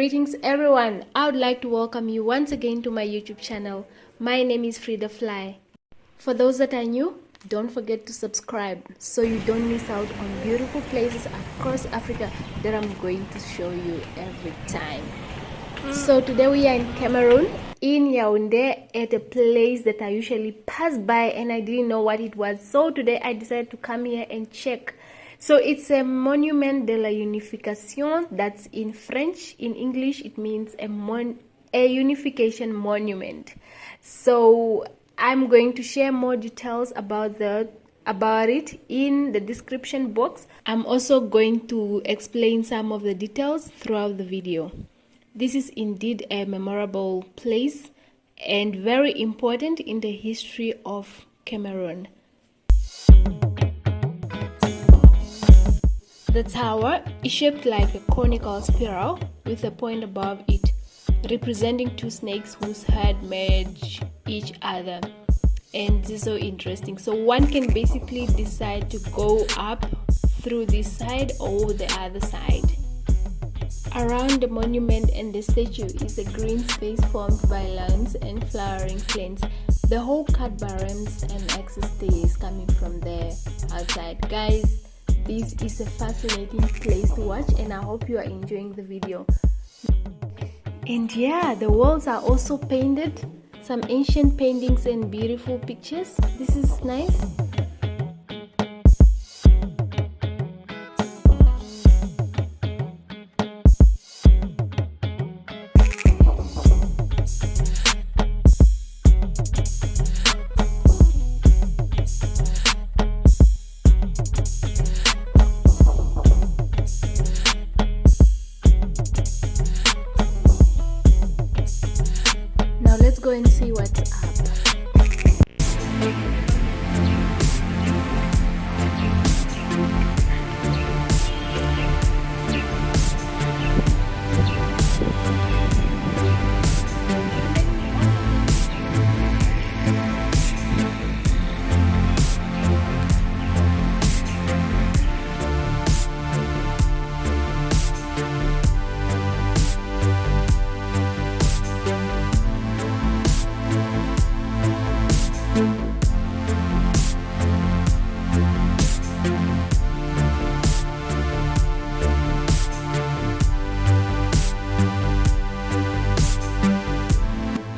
Greetings everyone, I would like to welcome you once again to my YouTube channel. My name is Frida Fly. For those that are new, don't forget to subscribe so you don't miss out on beautiful places across Africa that I'm going to show you every time. So today we are in Cameroon, in Yaoundé, at a place that I usually pass by and I didn't know what it was. So today I decided to come here and check. So it's a monument de la unification. That's in French. In English it means a unification monument. So I'm going to share more details about it in the description box. I'm also going to explain some of the details throughout the video. This is indeed a memorable place and very important in the history of Cameroon. The tower is shaped like a conical spiral with a point above it, representing two snakes whose head merge each other. And this is so interesting. So one can basically decide to go up through this side or the other side. Around the monument and the statue is a green space formed by lawns and flowering plants. The whole cut barrels and access stairs coming from there outside. Guys, this is a fascinating place to watch and I hope you are enjoying the video. And yeah, the walls are also painted, some ancient paintings and beautiful pictures. This is nice. Now let's go and see what's up.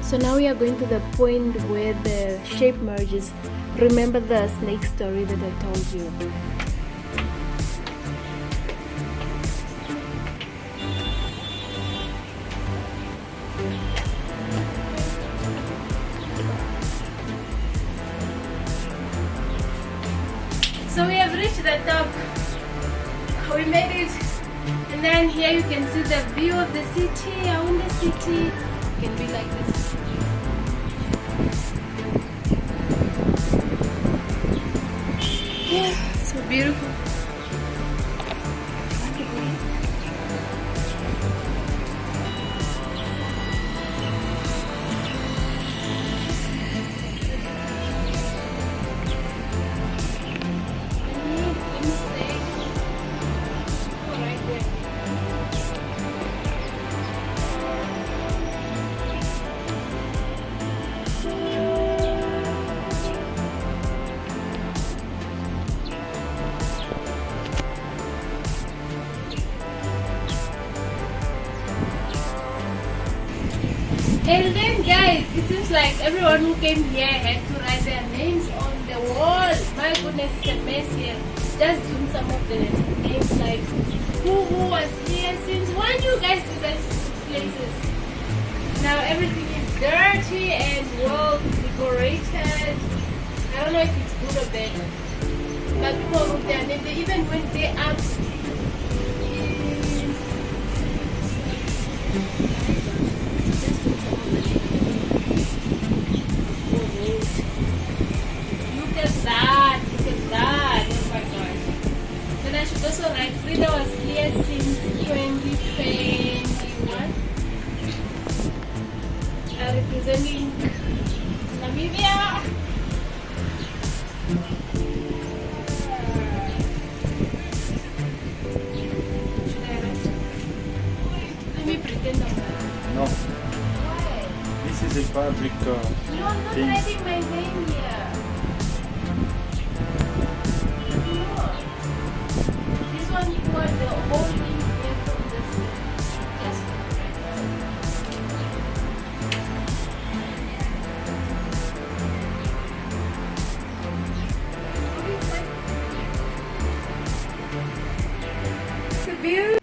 So now we are going to the point where the shape merges. Remember the snake story that I told you. So we have reached the top. We made it. And then here you can see the view of the city, Yaoundé city. It can be like this. Yeah, so beautiful. And then guys, it seems like everyone who came here had to write their names on the wall. My goodness, it's a mess here. Just doing some of the names like who was here since when you guys do these places. Now everything is dirty and well decorated. I don't know if it's good or bad. But people wrote their name. They even went there up. Also, right, Frida was here since 2021, representing Namibia. Let me pretend fabric No, I'm not things. writing my name here. No. This one you put the whole thing here from this one. Just it's a view.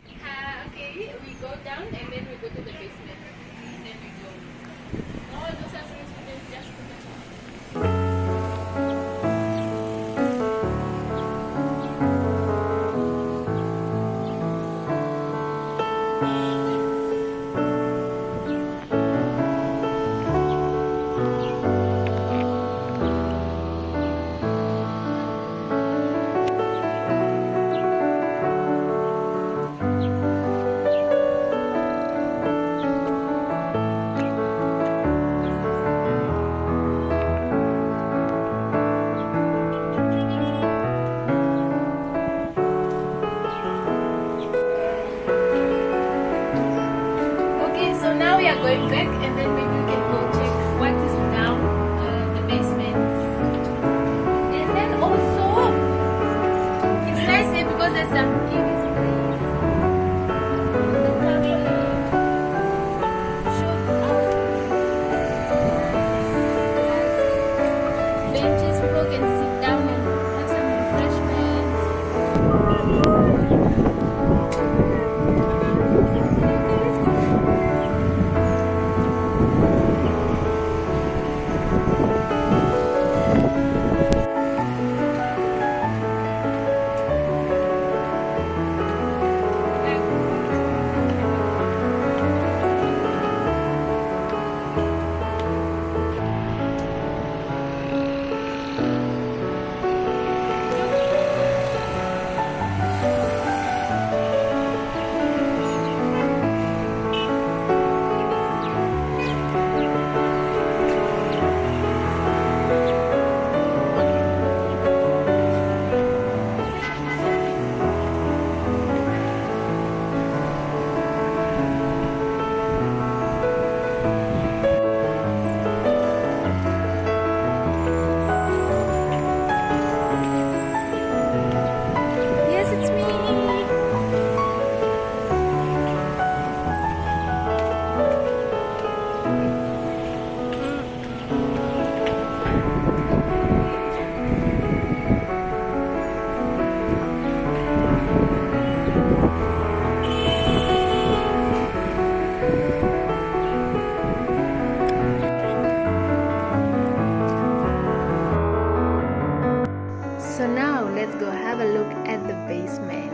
Okay, we go down and then we go to the basement. And then we go. No, those are things we can just put it. Okay, so now we are going back and then maybe we can go check what is down the basement. And then also, it's nice here because there's some TV screens. The trampoline. Show benches people can sit down and have some refreshments. Yes, it's me. So now let's go have a look at the basement.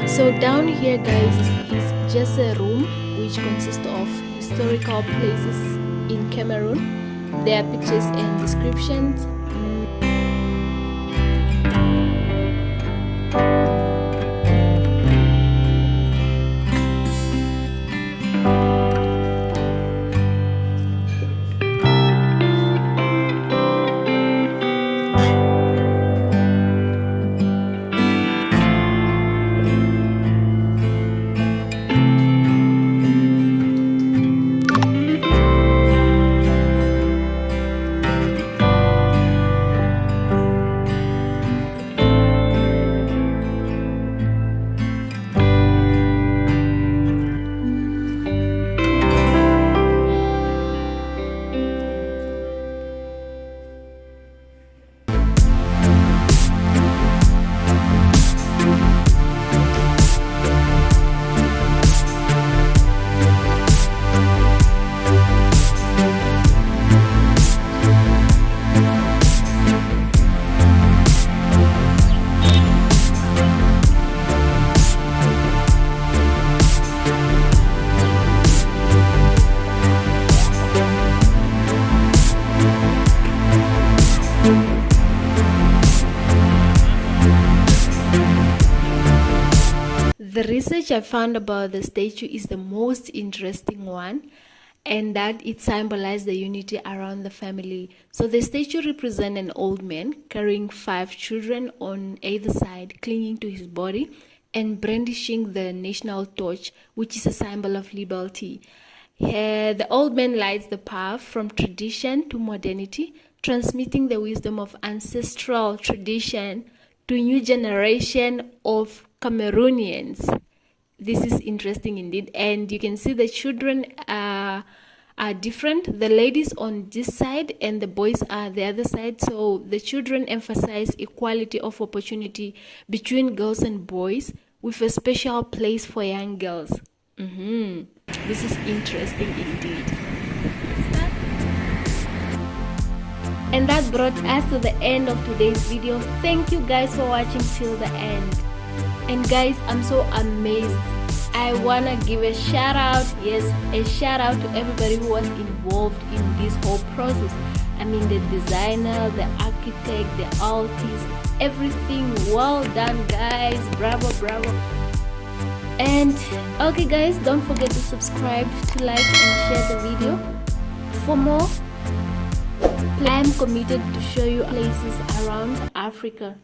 So down here guys is just a room which consists of historical places in Cameroon. There are pictures and descriptions. The research I found about the statue is the most interesting one, and that it symbolized the unity around the family. So the statue represents an old man carrying 5 children on either side, clinging to his body and brandishing the national torch, which is a symbol of liberty. Here, the old man lights the path from tradition to modernity, transmitting the wisdom of ancestral tradition to new generation of Cameroonians. This is interesting indeed, and you can see the children are different. The ladies on this side and the boys are the other side. So the children emphasize equality of opportunity between girls and boys, with a special place for young girls. This is interesting indeed. And that brought us to the end of today's video. Thank you guys for watching till the end. And guys, I'm so amazed. I wanna give a shout out, yes, a shout out to everybody who was involved in this whole process. I mean, the designer, the architect, the artist, everything. Well done, guys. Bravo, bravo. And okay guys, don't forget to subscribe, to like and share the video. For more, I'm committed to show you places around Africa.